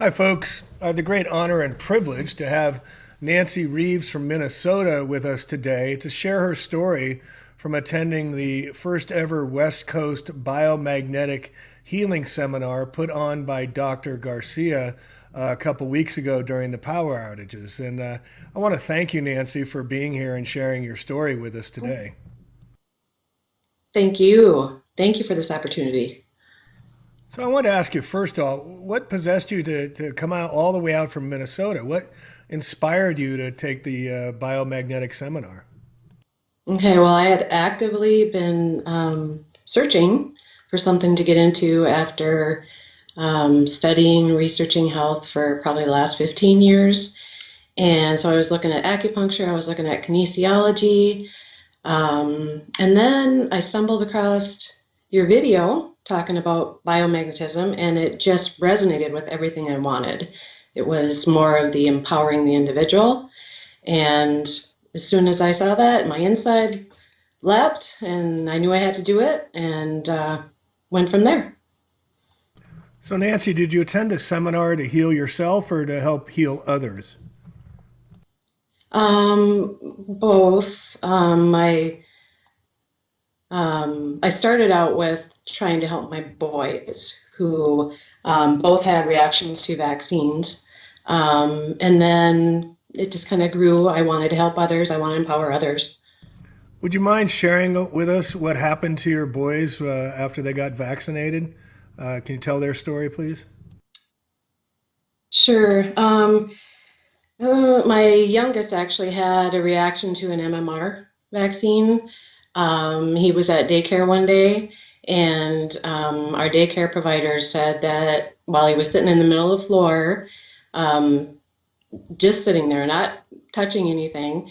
Hi, folks. I have the great honor and privilege to have Nancy Reeves from Minnesota with us today to share her story from attending the first ever West Coast Biomagnetic Healing Seminar put on by Dr. Garcia a couple weeks ago during the power outages. And I want to thank you, Nancy, for being here and sharing your story with us today. Thank you. Thank you for this opportunity. So I want to ask you first of all, what possessed you to come out all the way out from Minnesota? What inspired you to take the biomagnetic seminar? Okay, well, I had actively been searching for something to get into after studying, researching health for probably the last 15 years. And so I was looking at acupuncture, I was looking at kinesiology, and then I stumbled across your video talking about biomagnetism, and it just resonated with everything I wanted. It was more of the empowering the individual. And as soon as I saw that, my inside leapt, and I knew I had to do it, and went from there. So Nancy, did you attend a seminar to heal yourself or to help heal others? Both. I started out with trying to help my boys who both had reactions to vaccines. And then it just kind of grew. I wanted to help others. I want to empower others. Would you mind sharing with us what happened to your boys after they got vaccinated? Can you tell their story, please? Sure. My youngest actually had a reaction to an MMR vaccine. He was at daycare one day, and our daycare provider said that while he was sitting in the middle of the floor, um, just sitting there, not touching anything,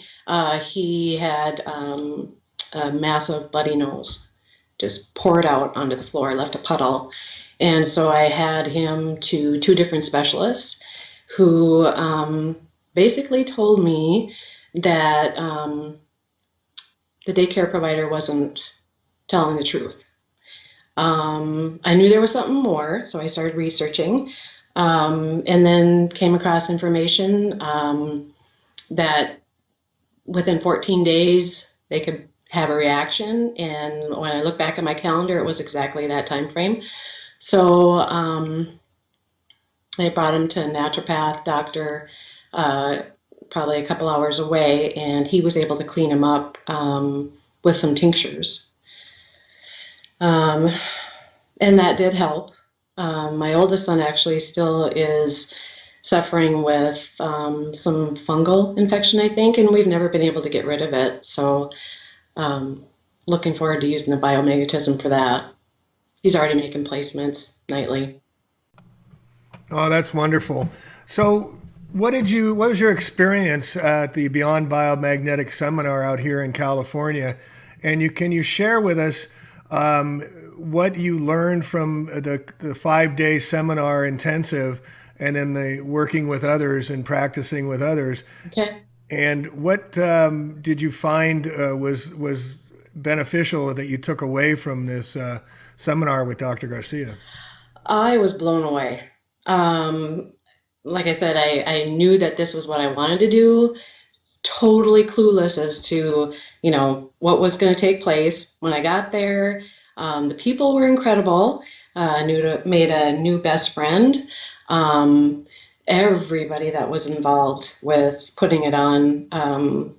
he had a massive bloody nose, just poured out onto the floor, left a puddle. And so I had him to two different specialists who basically told me that the daycare provider wasn't telling the truth. I knew there was something more, so I started researching, and then came across information that within 14 days they could have a reaction. And when I look back at my calendar, it was exactly that time frame. So I brought him to a naturopath doctor, uh, probably a couple hours away, and he was able to clean him up with some tinctures. Um, and that did help. My oldest son actually still is suffering with some fungal infection, I think, and we've never been able to get rid of it. So, um, looking forward to using the biomagnetism for that. He's already making placements nightly. Oh, that's wonderful. So, what was your experience at the Beyond Biomagnetic Seminar out here in California? And can you share with us um, what you learned from the 5 day seminar intensive and then the working with others and practicing with others? Okay. And what did you find was beneficial that you took away from this seminar with Dr. Garcia? I was blown away. Um, like I said, I knew that this was what I wanted to do, totally clueless as to, what was going to take place. When I got there, the people were incredible. Made a new best friend. Um, Everybody that was involved with putting it on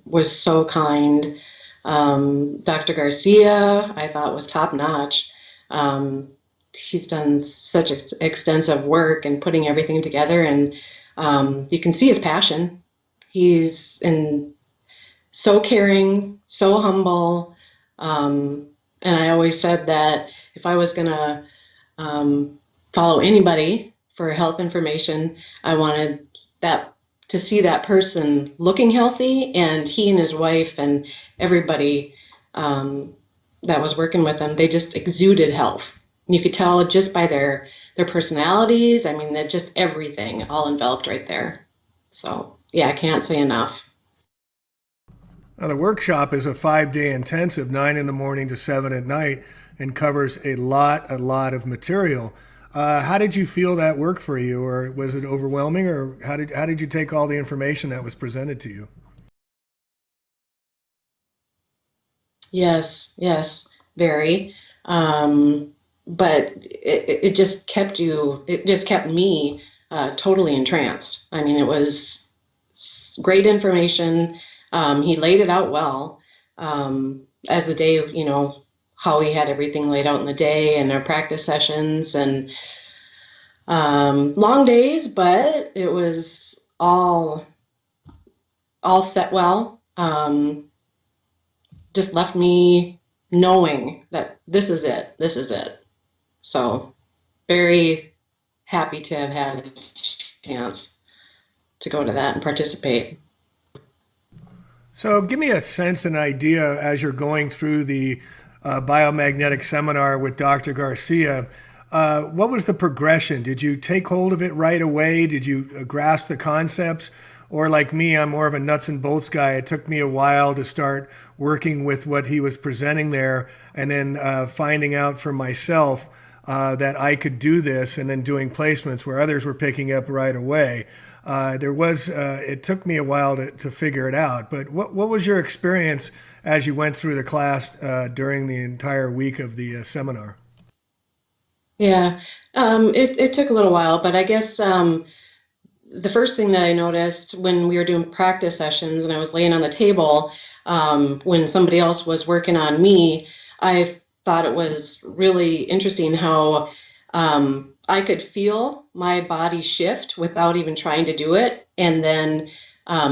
was so kind. Dr. Garcia, I thought was top notch. Um, he's done such extensive work in putting everything together, and you can see his passion. He's so caring, so humble. And I always said that if I was going to follow anybody for health information, I wanted that to see that person looking healthy, and he and his wife and everybody that was working with them, they just exuded health. You could tell just by their personalities. I mean, they're just everything all enveloped right there. So yeah, I can't say enough. Now, the workshop is a 5 day intensive, 9 in the morning to 7 at night, and covers a lot of material. How did you feel that worked for you, or was it overwhelming, or how did you take all the information that was presented to you? Yes, yes, very. But it just kept it just kept me totally entranced. I mean, it was great information. He laid it out well as the day, how he had everything laid out in the day and our practice sessions and long days, but it was all set well. Just left me knowing that this is it. This is it. So very happy to have had a chance to go to that and participate. So, give me a sense, an idea as you're going through the biomagnetic seminar with Dr. Garcia. What was the progression? Did you take hold of it right away? Did you grasp the concepts? Or, like me, I'm more of a nuts and bolts guy. It took me a while to start working with what he was presenting there and then finding out for myself that I could do this and then doing placements where others were picking up right away. It took me a while to figure it out. But what was your experience as you went through the class during the entire week of the seminar? Yeah, it took a little while, but I guess the first thing that I noticed when we were doing practice sessions and I was laying on the table, when somebody else was working on me, I thought it was really interesting how I could feel my body shift without even trying to do it. And then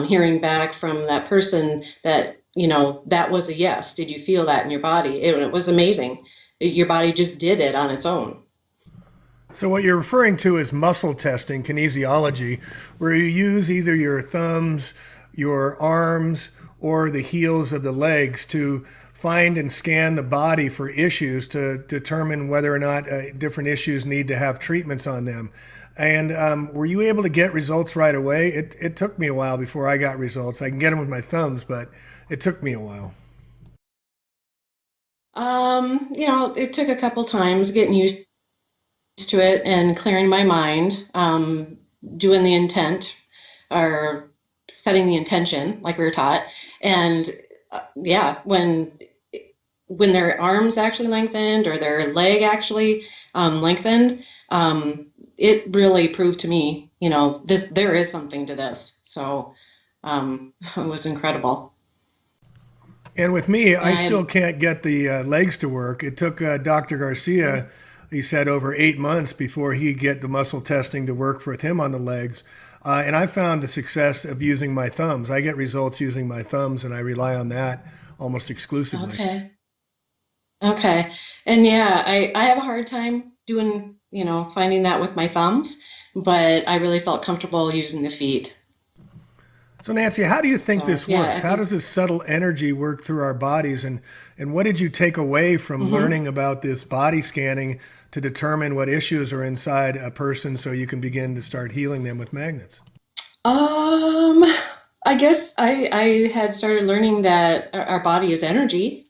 hearing back from that person that, that was a yes. Did you feel that in your body? It was amazing. Your body just did it on its own. So, what you're referring to is muscle testing, kinesiology, where you use either your thumbs, your arms, or the heels of the legs to find and scan the body for issues to determine whether or not different issues need to have treatments on them. And were you able to get results right away? It took me a while before I got results. I can get them with my thumbs, but it took me a while. It took a couple times getting used to it and clearing my mind, doing the intent or setting the intention like we were taught. And yeah, when their arms actually lengthened or their leg actually lengthened, it really proved to me, there is something to this. So it was incredible. And with me, I still And can't get the legs to work. It took Dr. Garcia, he said, over 8 months before he get the muscle testing to work for him on the legs. And I found the success of using my thumbs. I get results using my thumbs, and I rely on that almost exclusively. okay, okay, and yeah, I have a hard time doing, finding that with my thumbs, but I really felt comfortable using the feet. So, Nancy, how do you think So this yeah, works? I How think. does this subtle energy work through our bodies? And what did you take away from Mhm. learning about this body scanning to determine what issues are inside a person so you can begin to start healing them with magnets? Um, I guess I had started learning that our body is energy.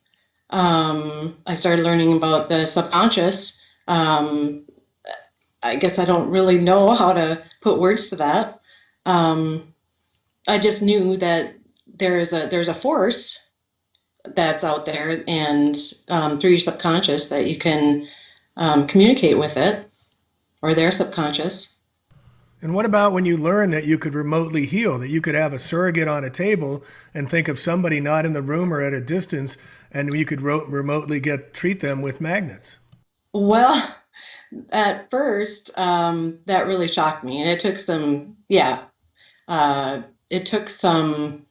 I started learning about the subconscious. Um, I guess I don't really know how to put words to that. Um, I just knew that there's a force that's out there, and through your subconscious that you can communicate with it or their subconscious. And what about when you learn that you could remotely heal, that you could have a surrogate on a table and think of somebody not in the room or at a distance, and you could remotely treat them with magnets? Well, at first, that really shocked me, and it took some, yeah, it took some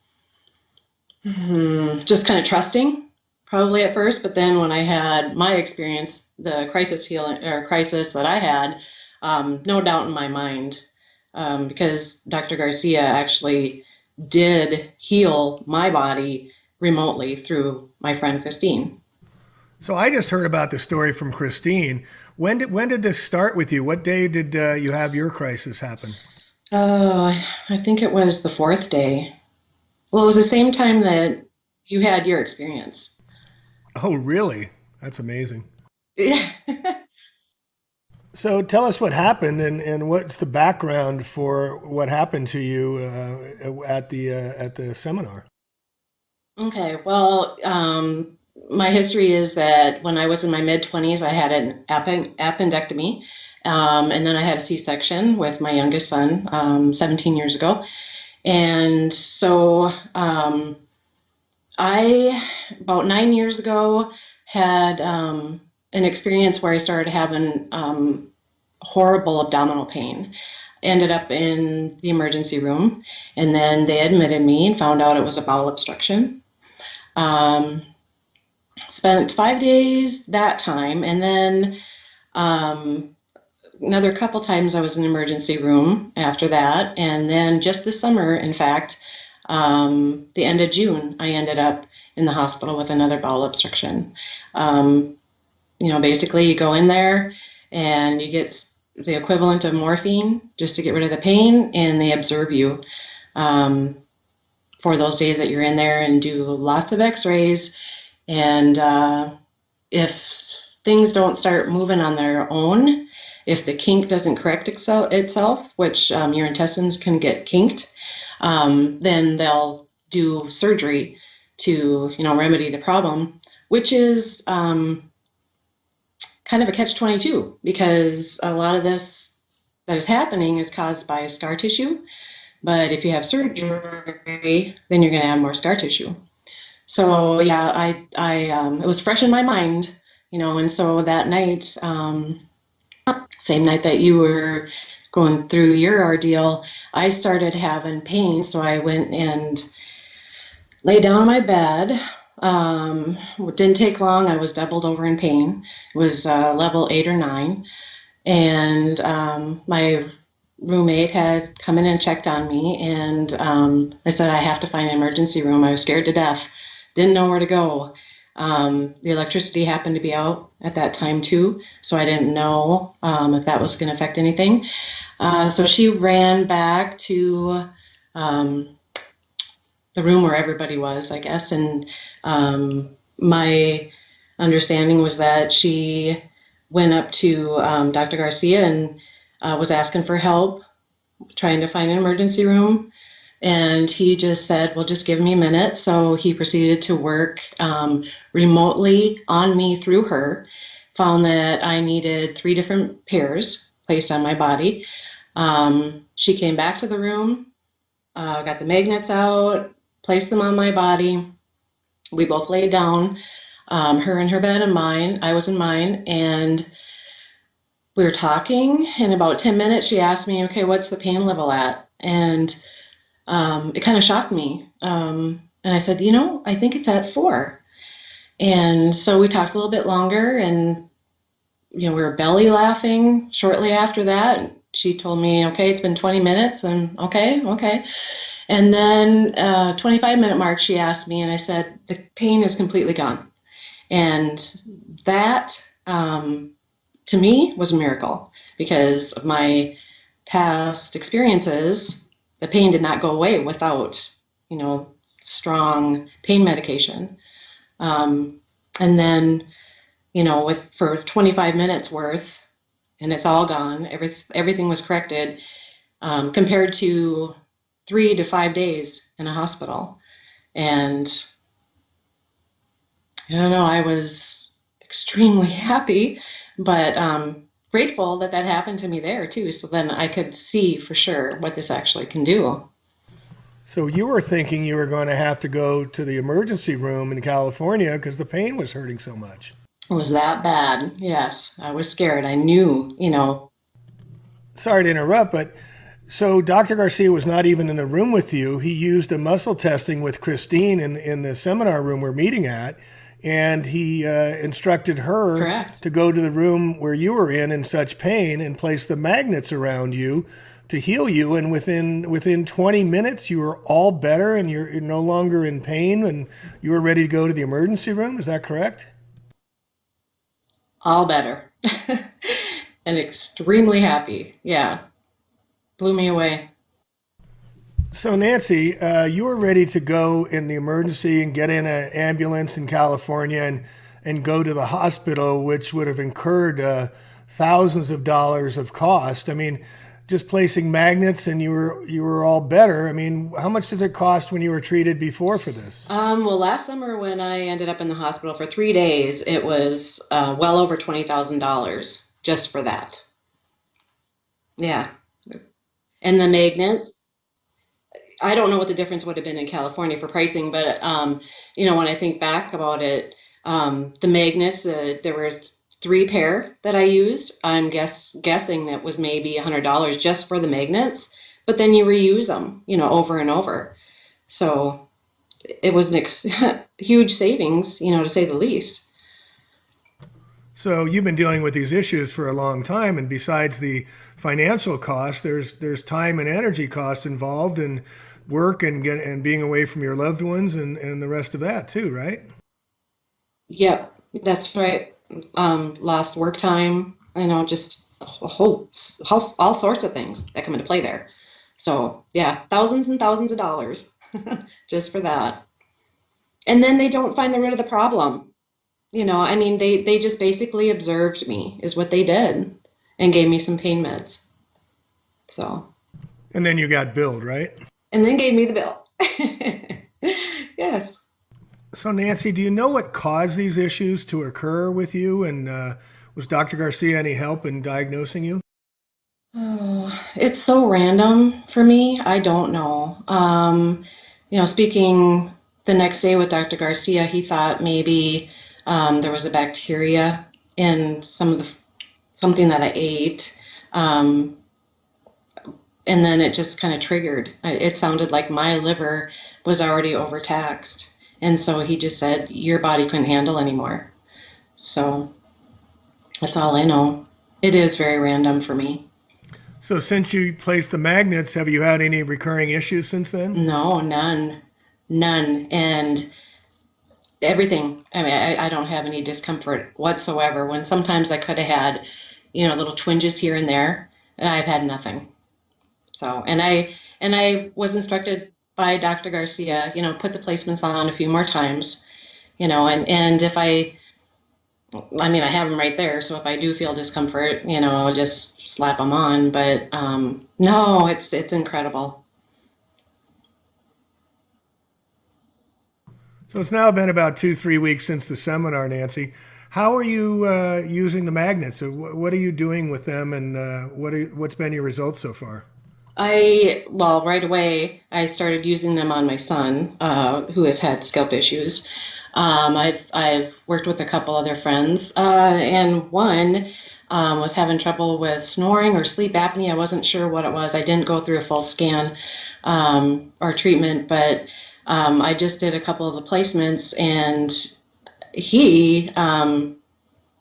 just kind of trusting, probably at first. But then when I had my experience, the crisis healing or crisis that I had, no doubt in my mind, because Dr. Garcia actually did heal my body remotely through my friend Christine. So I just heard about the story from Christine. When did this start with you? What day did you have your crisis happen? Oh, I think it was the fourth day. Well, it was the same time that you had your experience. Oh, really? That's amazing. Yeah. So tell us what happened and what's the background for what happened to you at the seminar. Okay, well, my history is that when I was in my mid-20s, I had an appendectomy, and then I had a C-section with my youngest son 17 years ago. And so I, about 9 years ago, had an experience where I started having horrible abdominal pain. Ended up in the emergency room, and then they admitted me and found out it was a bowel obstruction. Um, Spent 5 days that time, and then another couple times I was in the emergency room after that, and then just this summer, in fact, the end of June, I ended up in the hospital with another bowel obstruction. Basically you go in there and you get the equivalent of morphine just to get rid of the pain, and they observe you for those days that you're in there and do lots of x-rays. And if things don't start moving on their own, if the kink doesn't correct itself, which your intestines can get kinked, then they'll do surgery to, remedy the problem, which is kind of a catch-22, because a lot of this that is happening is caused by scar tissue. But if you have surgery, then you're going to have more scar tissue. So yeah, it was fresh in my mind, and so that night, same night that you were going through your ordeal, I started having pain. So I went and lay down on my bed. It didn't take long. I was doubled over in pain. It was level 8 or 9. And my roommate had come in and checked on me. And I said, I have to find an emergency room. I was scared to death. Didn't know where to go. The electricity happened to be out at that time too, so I didn't know if that was going to affect anything. So she ran back to the room where everybody was, I guess, and my understanding was that she went up to Dr. Garcia and was asking for help, trying to find an emergency room. And he just said, well, just give me a minute. So he proceeded to work remotely on me through her, found that I needed 3 different pairs placed on my body. She came back to the room, got the magnets out, placed them on my body. We both laid down, her in her bed and mine. I was in mine, and we were talking. In about 10 minutes, she asked me, okay, what's the pain level at? And it kind of shocked me. And I said, I think it's at 4. And so we talked a little bit longer, and, we were belly laughing shortly after that. She told me, okay, it's been 20 minutes, and okay. And then 25-minute mark, she asked me, and I said, the pain is completely gone. And that, to me, was a miracle, because of my past experiences. The pain did not go away without, strong pain medication. And then, for 25 minutes worth, and it's all gone. Everything was corrected, compared to 3 to 5 days in a hospital. And I don't know, I was extremely happy, but grateful that happened to me there too. So then I could see for sure what this actually can do. So you were thinking you were going to have to go to the emergency room in California because the pain was hurting so much. It was that bad. Yes, I was scared. I knew. Sorry to interrupt, but so Dr. Garcia was not even in the room with you. He used a muscle testing with Christine in the seminar room we're meeting at, and he instructed her Correct. to go to the room where you were in such pain and place the magnets around you to heal you. And within 20 minutes, you were all better and you're no longer in pain and you were ready to go to the emergency room. Is that correct? All better. And extremely happy. Yeah. Blew me away. So Nancy, you were ready to go in the emergency and get in an ambulance in California and go to the hospital, which would have incurred thousands of dollars of cost. I mean, just placing magnets and you were all better. I mean, how much does it cost when you were treated before for this? Well, last summer when I ended up in the hospital for 3 days, it was well over $20,000 just for that. Yeah. And the magnets, I don't know what the difference would have been in California for pricing, but when I think back about it, the magnets, there were 3 pair that I used. I'm guessing that was maybe $100 just for the magnets, but then you reuse them, over and over. So it was an huge savings, to say the least. So you've been dealing with these issues for a long time, and besides the financial cost, there's time and energy costs involved, and work and being away from your loved ones and the rest of that too, right? Yep, that's right. Lost work time, just a all sorts of things that come into play there. So yeah, thousands and thousands of dollars just for that. And then they don't find the root of the problem. They just basically observed me is what they did and gave me some pain meds. So, And then you got billed, right? and then gave me the bill. Yes. So Nancy, do you know what caused these issues to occur with you? And was Dr. Garcia any help in diagnosing you? Oh, it's so random for me. I don't know. Speaking the next day with Dr. Garcia, he thought maybe there was a bacteria in something that I ate. And then it just kind of triggered. It sounded like my liver was already overtaxed. And so he just said, your body couldn't handle anymore. So that's all I know. It is very random for me. So since you placed the magnets, have you had any recurring issues since then? No, none. None. And everything. I mean, I don't have any discomfort whatsoever. When sometimes I could have had, little twinges here and there, and I've had nothing. So, and I was instructed by Dr. Garcia, put the placements on a few more times, and if I have them right there. So if I do feel discomfort, I'll just slap them on. But no, it's incredible. So it's now been about 2, 3 weeks since the seminar, Nancy. How are you using the magnets? So what are you doing with them, and what's been your results so far? Right away, I started using them on my son, who has had scalp issues. I've worked with a couple other friends, and one was having trouble with snoring or sleep apnea. I wasn't sure what it was. I didn't go through a full scan or treatment, but I just did a couple of the placements, and he,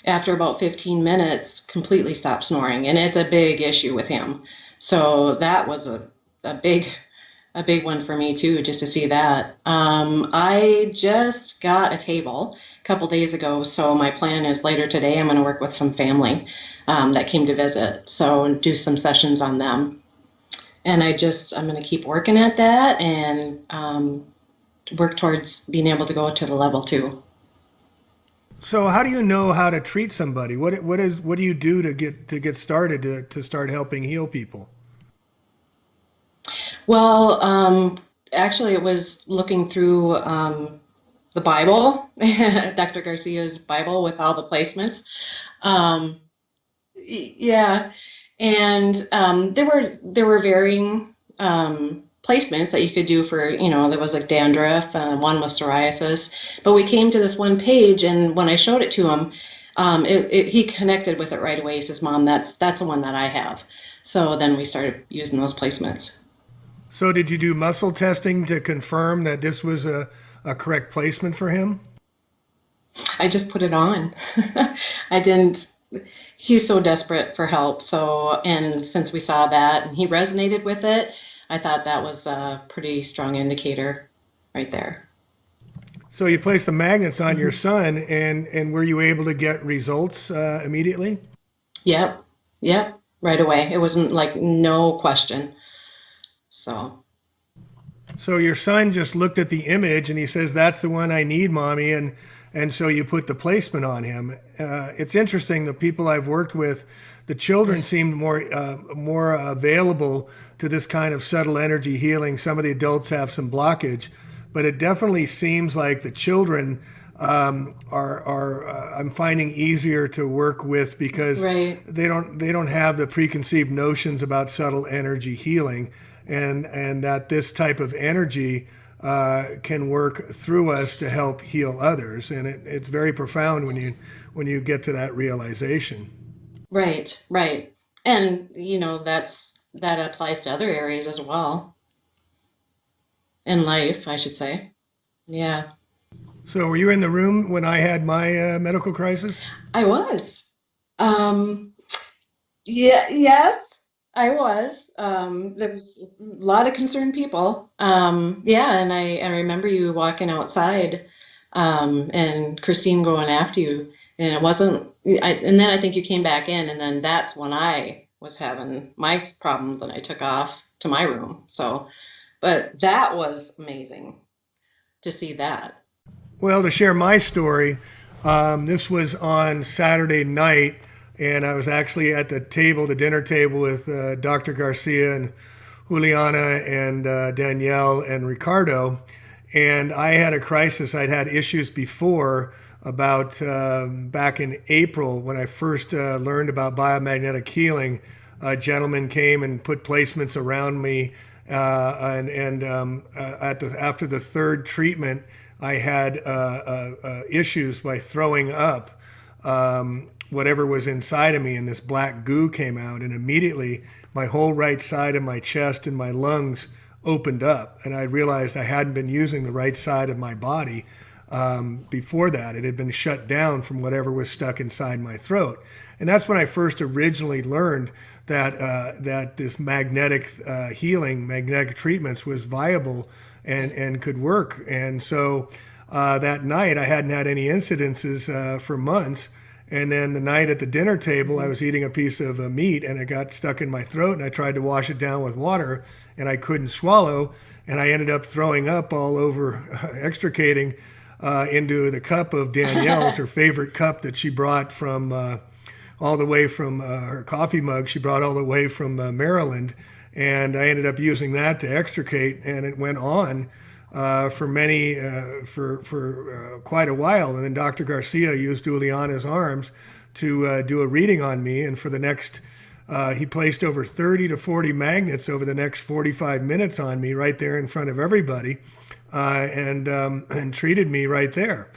after about 15 minutes, completely stopped snoring, and it's a big issue with him. So that was a big one for me too, just to see that. I just got a table a couple days ago, so my plan is later today I'm going to work with some family that came to visit, so do some sessions on them. And I'm going to keep working at that and work towards being able to go to the level 2. So how do you know how to treat somebody? What do you do to get started to start helping heal people? Well, actually, it was looking through the Bible, Dr. Garcia's Bible with all the placements. Yeah, and there were varying placements that you could do for, there was like dandruff, one was psoriasis, but we came to this one page, and when I showed it to him, he connected with it right away. He says, "Mom, that's the one that I have." So then we started using those placements. So did you do muscle testing to confirm that this was a correct placement for him? I just put it on. I didn't. He's so desperate for help. So, and since we saw that and he resonated with it, I thought that was a pretty strong indicator right there. So you placed the magnets on your son, and were you able to get results immediately? Yep. Right away. It wasn't like no question. So. So your son just looked at the image and he says, "That's the one I need, mommy," and so you put the placement on him. It's interesting. The people I've worked with, the children seemed more available to this kind of subtle energy healing. Some of the adults have some blockage, but it definitely seems like the children are I'm finding easier to work with because Right. they don't have the preconceived notions about subtle energy healing, and that this type of energy can work through us to help heal others, and it's very profound when you get to that realization. Right, right. And that applies to other areas as well in life, I should say. Yeah, So, were you in the room when I had my medical crisis? I was. Um, yeah, yes, I was. There was a lot of concerned people. Yeah, and I remember you walking outside, and Christine going after you, and it wasn't. And then I think you came back in, and then that's when I was having my problems, and I took off to my room. So, but that was amazing to see that. Well, to share my story, this was on Saturday night, and I was actually at the table, the dinner table, with Dr. Garcia and Juliana and Danielle and Ricardo. And I had a crisis. I'd had issues before about back in April when I first learned about biomagnetic healing. A gentleman came and put placements around me, after the third treatment, I had issues by throwing up whatever was inside of me, and this black goo came out, and immediately my whole right side of my chest and my lungs opened up, and I realized I hadn't been using the right side of my body. Before that, it had been shut down from whatever was stuck inside my throat, and that's when I first originally learned that this magnetic healing, magnetic treatments, was viable and could work. And so that night, I hadn't had any incidences for months. And then the night at the dinner table, I was eating a piece of meat and it got stuck in my throat, and I tried to wash it down with water and I couldn't swallow. And I ended up throwing up all over, extricating into the cup of Danielle's, her favorite cup that she brought from all the way from her coffee mug. She brought all the way from Maryland. And I ended up using that to extricate, and it went on for quite a while. And then Dr. Garcia used Juliana's arms to do a reading on me, and for the next, he placed over 30 to 40 magnets over the next 45 minutes on me right there in front of everybody, and treated me right there.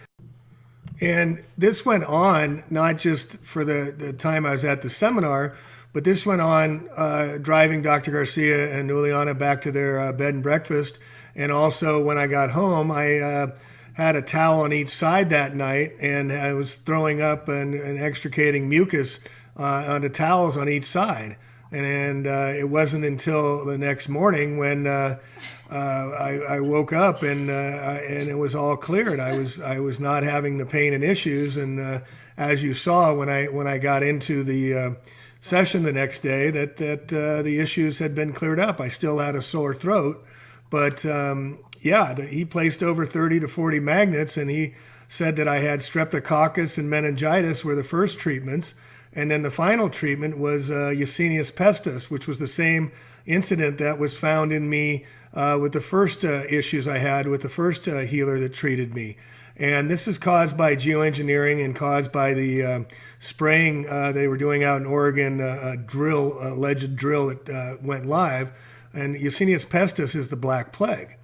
And this went on not just for the time I was at the seminar, but this went on driving Dr. Garcia and Juliana back to their bed and breakfast. And also when I got home, I had a towel on each side that night, and I was throwing up and extricating mucus onto towels on each side. And it wasn't until the next morning when I woke up and it was all cleared. I was not having the pain and issues. And as you saw when I got into the session the next day, that the issues had been cleared up. I still had a sore throat, but he placed over 30 to 40 magnets, and he said that I had streptococcus and meningitis were the first treatments. And then the final treatment was Yersinia pestis, which was the same incident that was found in me with the first issues I had with the first healer that treated me. And this is caused by geoengineering and caused by the spraying they were doing out in Oregon, alleged drill that went live. And Yersinia pestis is the Black Plague.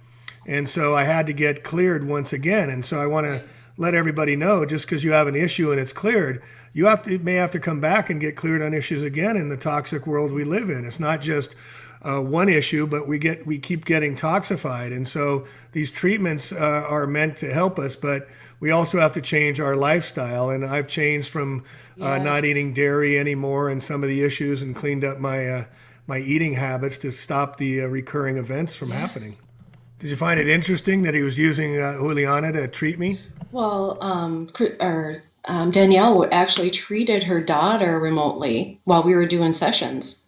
And so I had to get cleared once again. And so I want to let everybody know, just because you have an issue and it's cleared, you may have to come back and get cleared on issues again in the toxic world we live in. It's not just one issue, but we keep getting toxified. And so these treatments are meant to help us, but we also have to change our lifestyle. And I've changed from not eating dairy anymore and some of the issues, and cleaned up my eating habits to stop the recurring events from happening. Did you find it interesting that he was using Juliana to treat me? Well, Danielle actually treated her daughter remotely while we were doing sessions.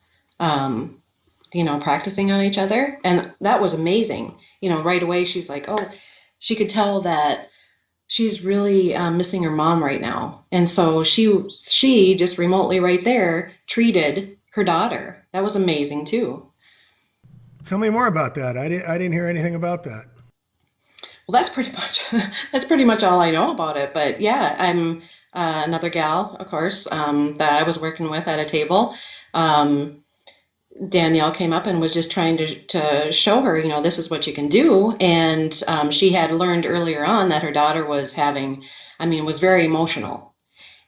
practicing on each other. And that was amazing. Right away, she's like, oh, she could tell that she's really missing her mom right now. And so she just remotely right there treated her daughter. That was amazing too. Tell me more about that. I didn't hear anything about that. Well, that's pretty much all I know about it. But yeah, I'm another gal, of course, that I was working with at a table. Um, Danielle came up and was just trying to show her, this is what you can do. And she had learned earlier on that her daughter was was very emotional.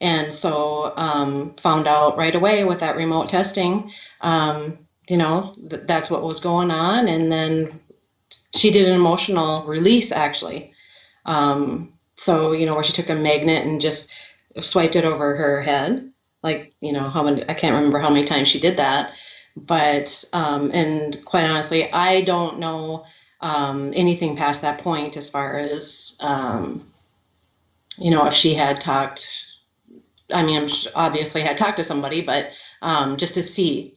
And so found out right away with that remote testing, that's what was going on. And then she did an emotional release, actually. So, where she took a magnet and just swiped it over her head. Like, I can't remember how many times she did that. But, and quite honestly, I don't know anything past that point as far as, if she had talked. Obviously had talked to somebody, but just to see,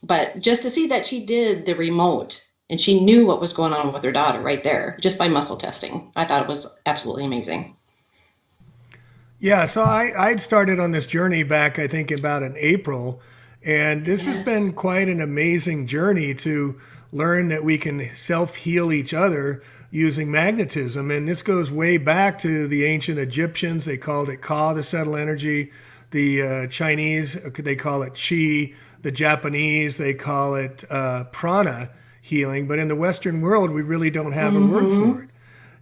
but just to see that she did the remote and she knew what was going on with her daughter right there, just by muscle testing. I thought it was absolutely amazing. Yeah, so I'd started on this journey back, I think, about in April. And this has been Yes. quite an amazing journey to learn that we can self heal each other using magnetism. And this goes way back to the ancient Egyptians. They called it Ka, the subtle energy. The Chinese, they call it Qi. The Japanese, they call it prana healing. But in the Western world, we really don't have a word for Mm-hmm. it.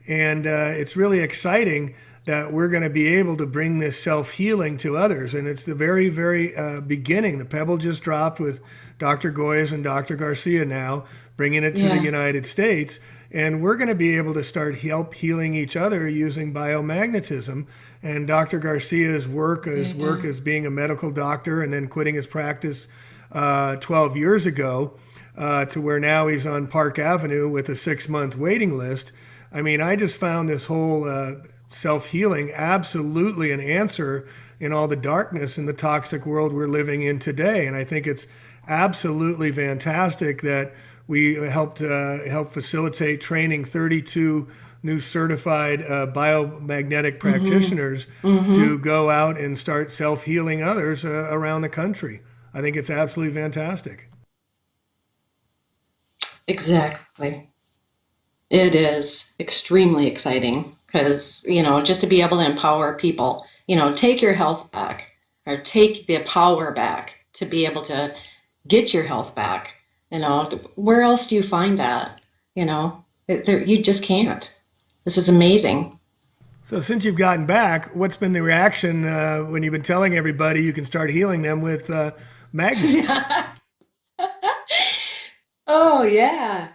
And it's really exciting that we're going to be able to bring this self healing to others. And it's the very, very beginning. The pebble just dropped with Dr. Goyes and Dr. Garcia now, bringing it to the Yeah. United States. And we're going to be able to start help healing each other using biomagnetism. And Dr. Garcia's work Yeah. as being a medical doctor and then quitting his practice 12 years ago to where now he's on Park Avenue with a 6-month waiting list. I mean, I just found this whole self healing absolutely an answer in all the darkness in the toxic world we're living in today. And I think it's absolutely fantastic that we help facilitate training 32 new certified biomagnetic Mm-hmm. practitioners Mm-hmm. to go out and start self healing others around the country. I think it's absolutely fantastic. Exactly. It is extremely exciting because, just to be able to empower people, take your health back or take the power back to be able to get your health back. Where else do you find that? You just can't. This is amazing. So, since you've gotten back, what's been the reaction when you've been telling everybody you can start healing them with magnets? Oh, yeah.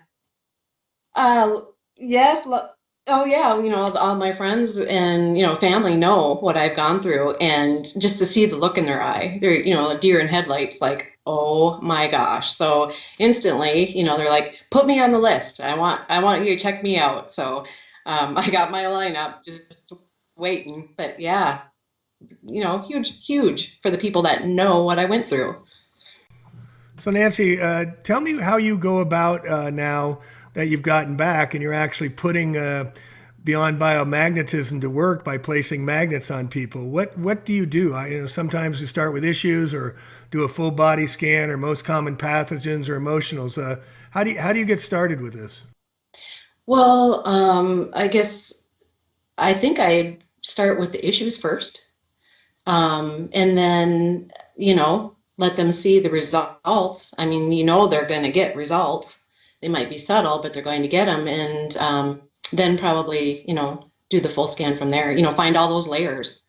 Uh, yes. Oh, yeah. All my friends and, family know what I've gone through. And just to see the look in their eye, they're, a deer in headlights, like, oh my gosh. So instantly, they're like, put me on the list. I want you to check me out. So I got my lineup just waiting. But yeah, huge, huge for the people that know what I went through. So, Nancy, tell me how you go about now that you've gotten back and you're actually putting beyond biomagnetism to work by placing magnets on people. What do you do? Sometimes you start with issues or do a full body scan or most common pathogens or emotionals. How do you get started with this? Well, I guess I think I start with the issues first. And then, let them see the results. I mean, they're going to get results. They might be subtle, but they're going to get them. And then probably, do the full scan from there, find all those layers.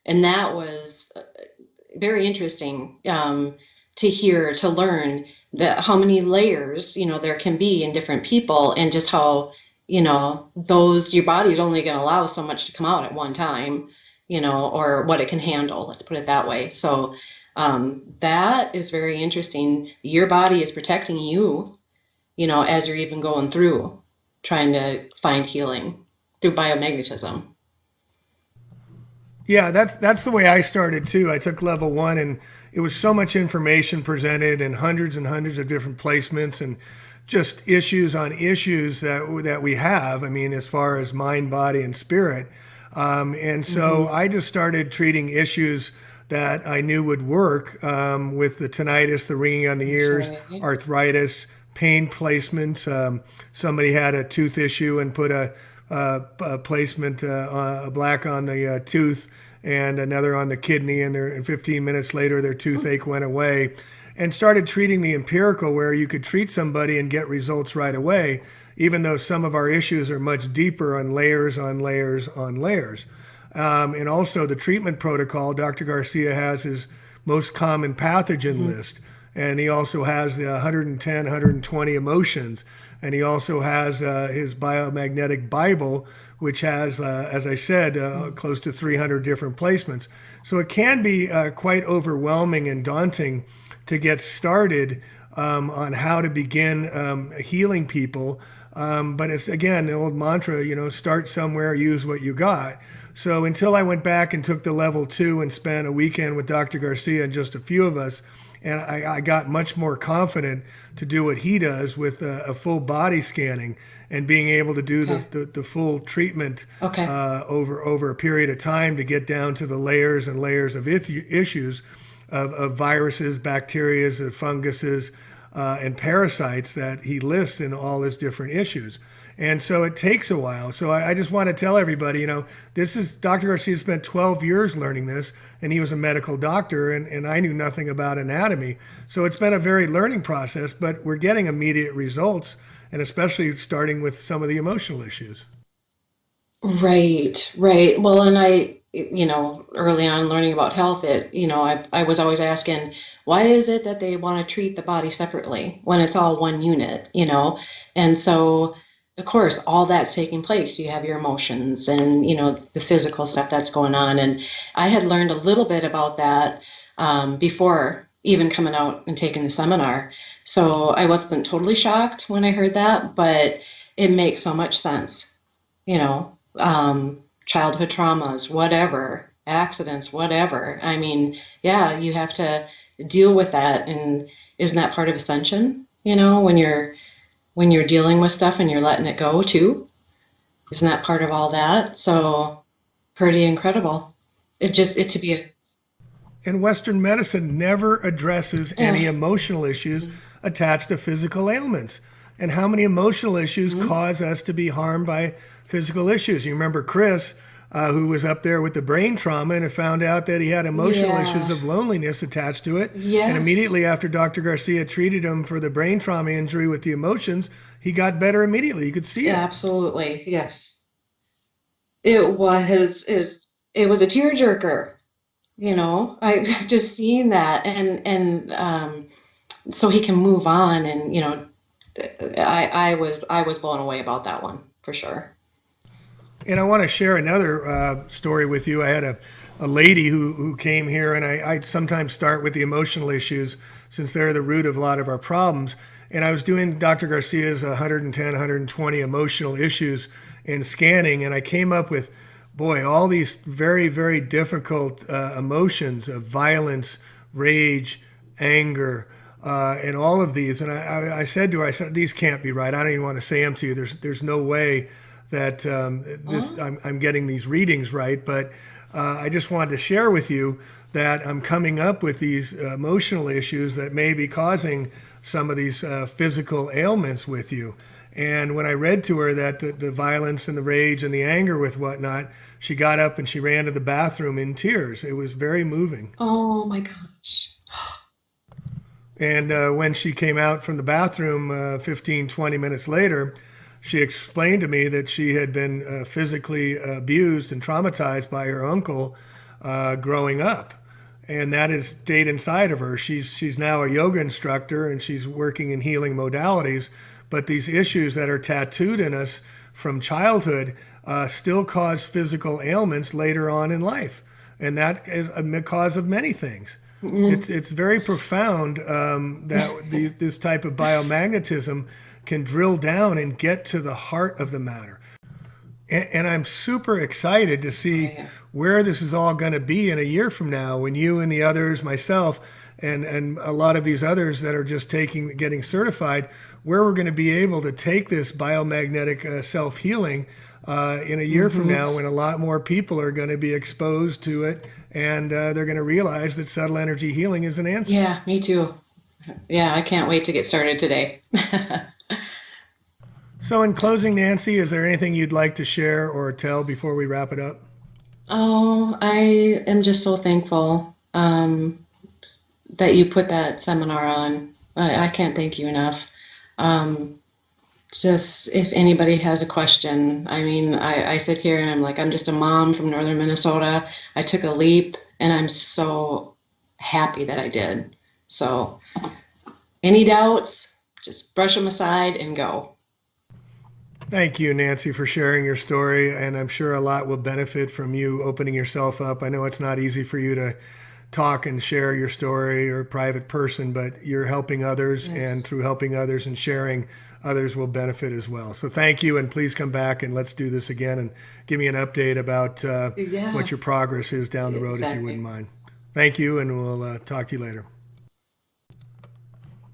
And that was very interesting to hear, to learn that how many layers, there can be in different people and just how, your body's only going to allow so much to come out at one time, or what it can handle. Let's put it that way. So that is very interesting. Your body is protecting you, as you're even going through trying to find healing through biomagnetism. Yeah, that's the way I started too. I took level one, and it was so much information presented, and hundreds of different placements, and just issues on issues that we have. I mean, as far as mind, body, and spirit, and so Mm-hmm. I just started treating issues that I knew would work, with the tinnitus, the ringing on the ears, Okay. arthritis, pain placements. Somebody had a tooth issue and put a placement, a black on the tooth and another on the kidney, and 15 minutes later their toothache went away, and started treating the empirical, where you could treat somebody and get results right away, even though some of our issues are much deeper, on layers on layers on layers. And also the treatment protocol, Dr. Garcia has his most common pathogen Mm-hmm. list. And he also has the 110, 120 emotions. And he also has his biomagnetic Bible, which has, as I said, close to 300 different placements. So it can be quite overwhelming and daunting to get started, on how to begin healing people. But it's, again, the old mantra, start somewhere, use what you got. So until I went back and took the level two and spent a weekend with Dr. Garcia and just a few of us, and I got much more confident to do what he does with a full body scanning, and being able to do Okay. the full treatment Okay. over a period of time, to get down to the layers and layers of issues of viruses, bacteria, funguses, and parasites that he lists in all his different issues. And so it takes a while. So I just want to tell everybody, this is Dr. Garcia spent 12 years learning this, and he was a medical doctor, and I knew nothing about anatomy. So it's been a very learning process, but we're getting immediate results, and especially starting with some of the emotional issues. Right, right. Well, and early on learning about health, I was always asking, why is it that they want to treat the body separately when it's all one unit? And so, of course, all that's taking place. You have your emotions and, the physical stuff that's going on. And I had learned a little bit about that before even coming out and taking the seminar. So I wasn't totally shocked when I heard that, but it makes so much sense childhood traumas, whatever, accidents, whatever. I mean, yeah, you have to deal with that. And isn't that part of ascension? When you're dealing with stuff and you're letting it go too, isn't that part of all that? So pretty incredible. It to be a And Western medicine never addresses any yeah. emotional issues attached to physical ailments. And how many emotional issues Mhm. cause us to be harmed by physical issues? You remember Chris, who was up there with the brain trauma, and it found out that he had emotional issues Yeah. of loneliness attached to it. And Yes. immediately after Dr. Garcia treated him for the brain trauma injury with the emotions, he got better immediately. You could see it. Absolutely. Yes. It was a tearjerker. I just seeing that and so he can move on and I was blown away about that one for sure. And I want to share another story with you. I had a lady who came here, and I sometimes start with the emotional issues, since they're the root of a lot of our problems. And I was doing Dr. Garcia's 110, 120 emotional issues in scanning, and I came up with, boy, all these very, very difficult emotions of violence, rage, anger, and all of these. And I said to her, I said, these can't be right. I don't even want to say them to you. There's no way that Huh? I'm getting these readings right. But I just wanted to share with you that I'm coming up with these emotional issues that may be causing some of these physical ailments with you. And when I read to her that the violence and the rage and the anger with whatnot, she got up and she ran to the bathroom in tears. It was very moving. Oh my gosh. And when she came out from the bathroom 15, 20 minutes later, she explained to me that she had been physically abused and traumatized by her uncle growing up. And that has stayed inside of her. She's now a yoga instructor, and she's working in healing modalities. But these issues that are tattooed in us from childhood still cause physical ailments later on in life. And that is a cause of many things. Mm. It's very profound, that this type of biomagnetism can drill down and get to the heart of the matter. And I'm super excited to Oh, see yeah. where this is all going to be in a year from now when you and the others, myself, and a lot of these others that are just getting certified, where we're going to be able to take this biomagnetic self-healing in a year from Hmm. now when a lot more people are going to be exposed to it, and they're going to realize that subtle energy healing is an answer. Yeah, me too. Yeah, I can't wait to get started today. So in closing, Nancy, is there anything you'd like to share or tell before we wrap it up? Oh, I am just so thankful that you put that seminar on. I can't thank you enough. Um, just if anybody has a question, I mean, I sit here and I'm like, I'm just a mom from northern Minnesota. I took a leap and I'm so happy that I did. So, any doubts, just brush them aside and go. Thank you, Nancy, for sharing your story. And I'm sure a lot will benefit from you opening yourself up. I know it's not easy for you to talk and share your story or a private person, but you're helping others. And Yes. through helping others and sharing, others will benefit as well. So thank you. And please come back and let's do this again and give me an update about what Yeah, your progress is down the road, if you wouldn't exactly. mind. Thank you. And we'll talk to you later.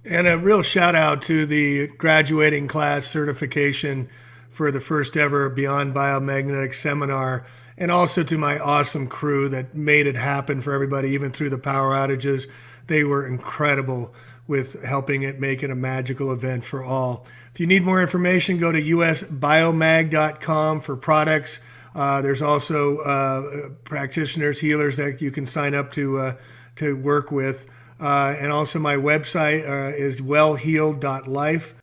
And a real shout out to the graduating class certification for the first ever Beyond Biomagnetic seminar, and also to my awesome crew that made it happen for everybody, even through the power outages. They were incredible with helping it make it a magical event for all. If you need more information, go to usbiomag.com for products. There's also practitioners, healers that you can sign up to work with. And also my website is wellhealed.life.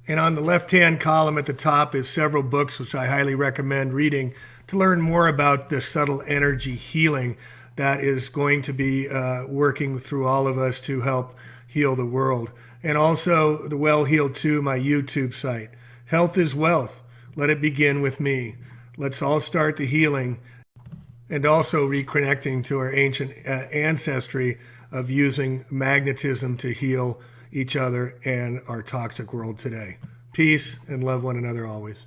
And on the left-hand column at the top is several books which I highly recommend reading to learn more about the subtle energy healing that is going to be working through all of us to help heal the world. And also the Well Healed 2, my YouTube site. Health is wealth. Let it begin with me. Let's all start the healing and also reconnecting to our ancient ancestry of using magnetism to heal each other and our toxic world today. Peace and love one another always.